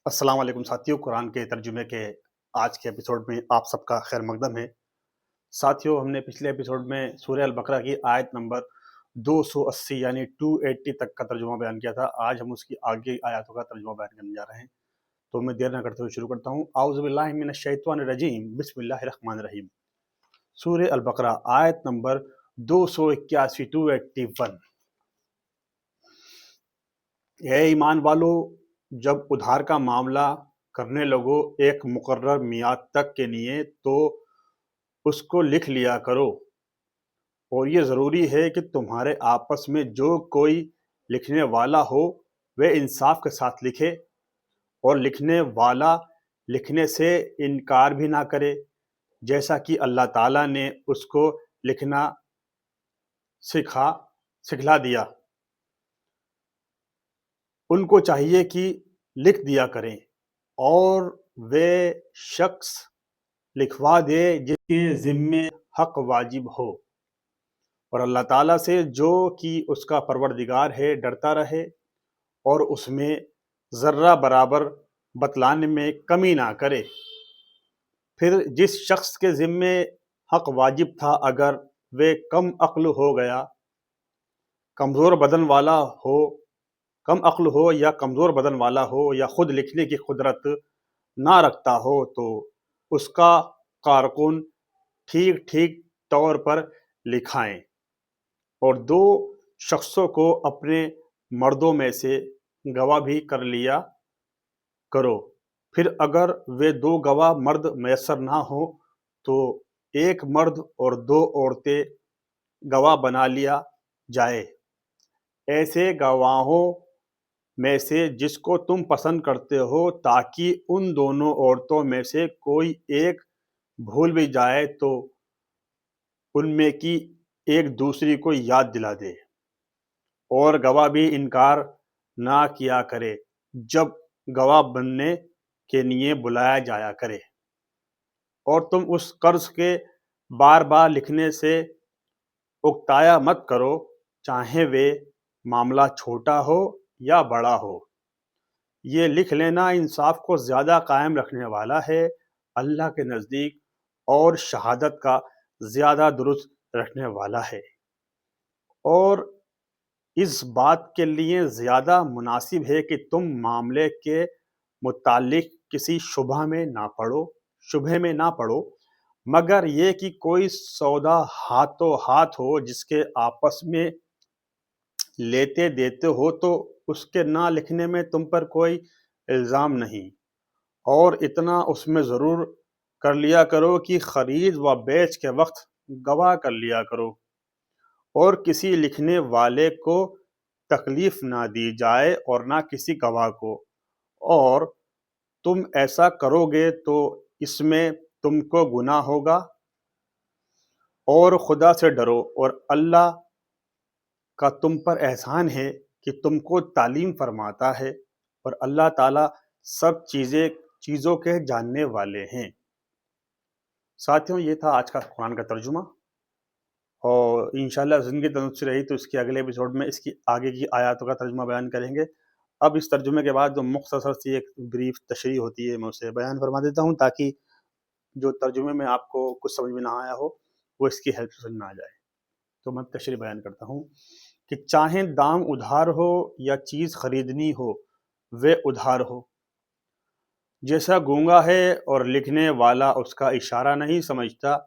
السلام علیکم ساتھیوں، قرآن کے ترجمے کے آج کے ایپیسوڈ میں آپ سب کا خیر مقدم ہے۔ ساتھیوں، ہم نے پچھلے ایپیسوڈ میں سورہ البقرہ کی آیت نمبر 280 یعنی 280 تک کا ترجمہ بیان کیا تھا۔ آج ہم اس کی آگے آیاتوں کا ترجمہ بیان کرنے جا رہے ہیں، تو میں دیر نہ کرتے ہوئے شروع کرتا ہوں۔ اعوذ باللہ من الشیطان الرجیم، بسم اللہ الرحمن الرحیم۔ سورہ البقرہ آیت نمبر 281 281۔ اے ایمان والو، جب ادھار کا معاملہ کرنے لگو ایک مقرر میعاد تک کے لیے تو اس کو لکھ لیا کرو، اور یہ ضروری ہے کہ تمہارے آپس میں جو کوئی لکھنے والا ہو وہ انصاف کے ساتھ لکھے، اور لکھنے والا لکھنے سے انکار بھی نہ کرے، جیسا کہ اللہ تعالیٰ نے اس کو لکھنا سکھلا دیا۔ ان کو چاہیے کہ لکھ دیا کریں، اور وہ شخص لکھوا دے جس کے ذمے حق واجب ہو، اور اللہ تعالیٰ سے جو کہ اس کا پروردگار ہے ڈرتا رہے، اور اس میں ذرہ برابر بتلانے میں کمی نہ کرے۔ پھر جس شخص کے ذمے حق واجب تھا اگر وہ کم عقل ہو گیا، کمزور بدن والا ہو، کم عقل ہو یا کمزور بدن والا ہو، یا خود لکھنے کی قدرت نہ رکھتا ہو، تو اس کا کارکن ٹھیک ٹھیک طور پر لکھائیں، اور دو شخصوں کو اپنے مردوں میں سے گواہ بھی کر لیا کرو۔ پھر اگر وہ دو گواہ مرد میسر نہ ہوں تو ایک مرد اور دو عورتیں گواہ بنا لیا جائے، ایسے گواہوں میں سے جس کو تم پسند کرتے ہو، تاکہ ان دونوں عورتوں میں سے کوئی ایک بھول بھی جائے تو ان میں کی ایک دوسری کو یاد دلا دے، اور گواہ بھی انکار نہ کیا کرے جب گواہ بننے کے لیے بلایا جایا کرے۔ اور تم اس قرض کے بار بار لکھنے سے اکتایا مت کرو، چاہے وہ معاملہ چھوٹا ہو یا بڑا ہو۔ یہ لکھ لینا انصاف کو زیادہ قائم رکھنے والا ہے اللہ کے نزدیک، اور شہادت کا زیادہ درست رکھنے والا ہے، اور اس بات کے لیے زیادہ مناسب ہے کہ تم معاملے کے متعلق کسی شبہ میں نہ پڑو، مگر یہ کہ کوئی سودا ہاتھوں ہاتھ ہو جس کے آپس میں لیتے دیتے ہو، تو اس کے نہ لکھنے میں تم پر کوئی الزام نہیں، اور اتنا اس میں ضرور کر لیا کرو کہ خرید و بیچ کے وقت گواہ کر لیا کرو، اور کسی لکھنے والے کو تکلیف نہ دی جائے اور نہ کسی گواہ کو، اور تم ایسا کرو گے تو اس میں تم کو گناہ ہوگا، اور خدا سے ڈرو، اور اللہ کا تم پر احسان ہے کہ تم کو تعلیم فرماتا ہے، اور اللہ تعالیٰ سب چیزوں کے جاننے والے ہیں۔ ساتھیوں، یہ تھا آج کا قرآن کا ترجمہ، اور انشاءاللہ زندگی تندرستی رہی تو اس کے اگلے ایپیسوڈ میں اس کی آگے کی آیاتوں کا ترجمہ بیان کریں گے۔ اب اس ترجمے کے بعد جو مختصر سی ایک بریف تشریح ہوتی ہے، میں اسے بیان فرما دیتا ہوں، تاکہ جو ترجمے میں آپ کو کچھ سمجھ میں نہ آیا ہو وہ اس کی ہیلپ سے سمجھ میں آ جائے۔ تو میں تشریح بیان کرتا ہوں کہ چاہے دام ادھار ہو یا چیز خریدنی ہو، وہ ادھار ہو۔ جیسا گونگا ہے اور لکھنے والا اس کا اشارہ نہیں سمجھتا،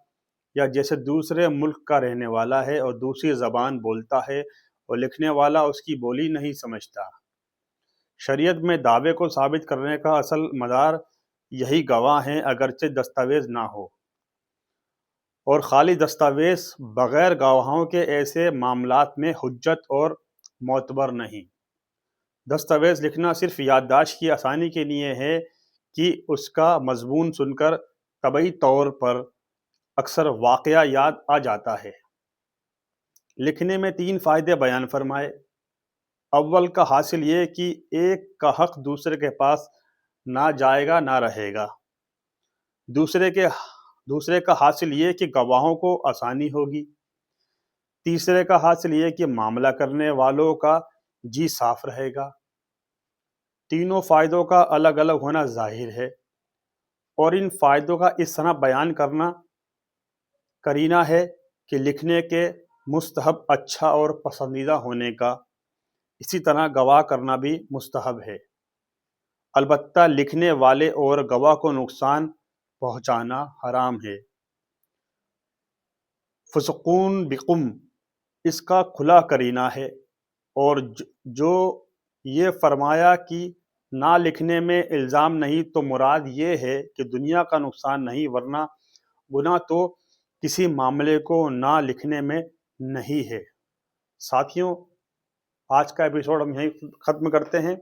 یا جیسے دوسرے ملک کا رہنے والا ہے اور دوسری زبان بولتا ہے اور لکھنے والا اس کی بولی نہیں سمجھتا۔ شریعت میں دعوے کو ثابت کرنے کا اصل مدار یہی گواہ ہیں، اگرچہ دستاویز نہ ہو، اور خالی دستاویز بغیر گواہوں کے ایسے معاملات میں حجت اور معتبر نہیں۔ دستاویز لکھنا صرف یادداشت کی آسانی کے لیے ہے کہ اس کا مضمون سن کر طبعی طور پر اکثر واقعہ یاد آ جاتا ہے۔ لکھنے میں 3 فائدے بیان فرمائے۔ اول کا حاصل یہ کہ ایک کا حق دوسرے کے پاس نہ جائے گا نہ رہے گا۔ دوسرے کا حاصل یہ کہ گواہوں کو آسانی ہوگی۔ تیسرے کا حاصل یہ کہ معاملہ کرنے والوں کا جی صاف رہے گا۔ تینوں فائدوں کا الگ الگ ہونا ظاہر ہے، اور ان فائدوں کا اس طرح بیان کرنا کرینہ ہے کہ لکھنے کے مستحب اچھا اور پسندیدہ ہونے کا، اسی طرح گواہ کرنا بھی مستحب ہے، البتہ لکھنے والے اور گواہ کو نقصان پہنچانا حرام ہے۔ فسقون بکم اس کا کھلا کرینہ ہے، اور جو یہ فرمایا کہ نہ لکھنے میں الزام نہیں تو مراد یہ ہے کہ دنیا کا نقصان نہیں، ورنہ گناہ تو کسی معاملے کو نہ لکھنے میں نہیں ہے۔ ساتھیوں، آج کا ایپیسوڈ ہم یہیں ختم کرتے ہیں،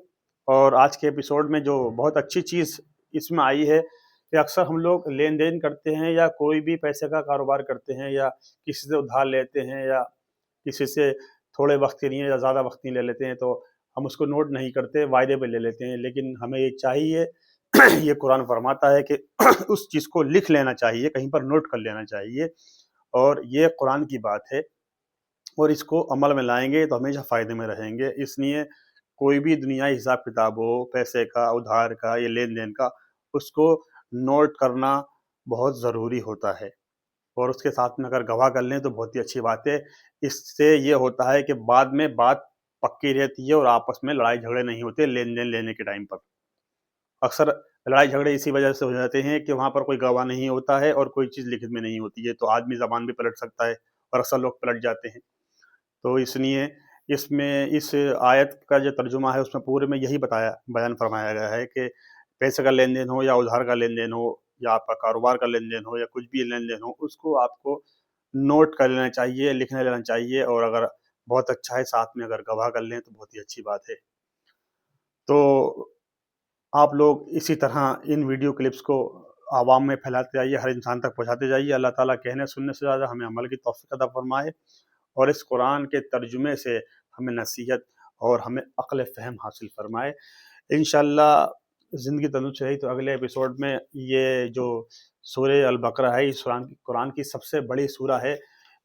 اور آج کے ایپیسوڈ میں جو بہت اچھی چیز اس میں آئی ہے کہ اکثر ہم لوگ لین دین کرتے ہیں یا کوئی بھی پیسے کا کاروبار کرتے ہیں یا کسی سے ادھار لیتے ہیں یا کسی سے تھوڑے وقت کے لیے یا زیادہ وقت نہیں لے لیتے ہیں، تو ہم اس کو نوٹ نہیں کرتے، وعدے پہ لے لیتے ہیں، لیکن ہمیں یہ چاہیے یہ قرآن فرماتا ہے کہ اس چیز کو لکھ لینا چاہیے، کہیں پر نوٹ کر لینا چاہیے، اور یہ قرآن کی بات ہے، اور اس کو عمل میں لائیں گے تو ہمیشہ فائدے میں رہیں گے۔ اس لیے کوئی بھی دنیائی حساب کتاب ہو، پیسے کا، ادھار کا یا لین دین کا، اس کو نوٹ کرنا بہت ضروری ہوتا ہے، اور اس کے ساتھ میں اگر گواہ کر لیں تو بہت ہی اچھی بات ہے۔ اس سے یہ ہوتا ہے کہ بعد میں بات پکی رہتی ہے اور آپس میں لڑائی جھگڑے نہیں ہوتے لین دین لینے کے ٹائم پر۔ اکثر لڑائی جھگڑے اسی وجہ سے ہو جاتے ہیں کہ وہاں پر کوئی گواہ نہیں ہوتا ہے اور کوئی چیز لکھت میں نہیں ہوتی ہے، تو آدمی زبان بھی پلٹ سکتا ہے اور اکثر لوگ پلٹ جاتے ہیں۔ تو اس لیے اس میں اس آیت کا جو ترجمہ ہے اس میں پورے میں یہی بیان فرمایا گیا ہے کہ پیسے کا لین دین ہو یا ادھار کا لین دین ہو یا آپ کا کاروبار کا لین دین ہو یا کچھ بھی لین دین ہو، اس کو آپ کو نوٹ کر لینا چاہیے، لکھنے لینا چاہیے، اور اگر بہت اچھا ہے ساتھ میں اگر گواہ کر لیں تو بہت ہی اچھی بات ہے۔ تو آپ لوگ اسی طرح ان ویڈیو کلپس کو عوام میں پھیلاتے جائیے، ہر انسان تک پہنچاتے جائیے۔ اللہ تعالیٰ کہنے سننے سے زیادہ ہمیں عمل کی توفیق عطا فرمائے، اور اس قرآن کے ترجمے سے ہمیں نصیحت اور ہمیں عقل فہم حاصل فرمائے۔ انشاءاللہ زندگی تندرست رہی تو اگلے ایپیسوڈ میں یہ جو سورہ البقرہ ہے، اس قرآن کی سب سے بڑی سورہ ہے،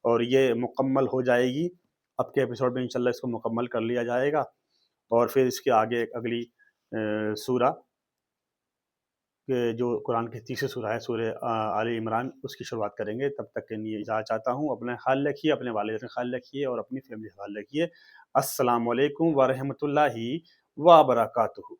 اور یہ مکمل ہو جائے گی۔ اب کے ایپیسوڈ میں انشاءاللہ اس کو مکمل کر لیا جائے گا، اور پھر اس کے آگے اگلی سورہ جو قرآن کی تیسری سورہ ہے، سورہ آل عمران، اس کی شروعات کریں گے۔ تب تک کے لیے اجازت چاہتا ہوں۔ اپنا خیال رکھیے، اپنے والدین کا خیال رکھیے، اور اپنی فیملی کا خیال رکھیے۔ السلام علیکم ورحمۃ اللہ وبرکاتہ۔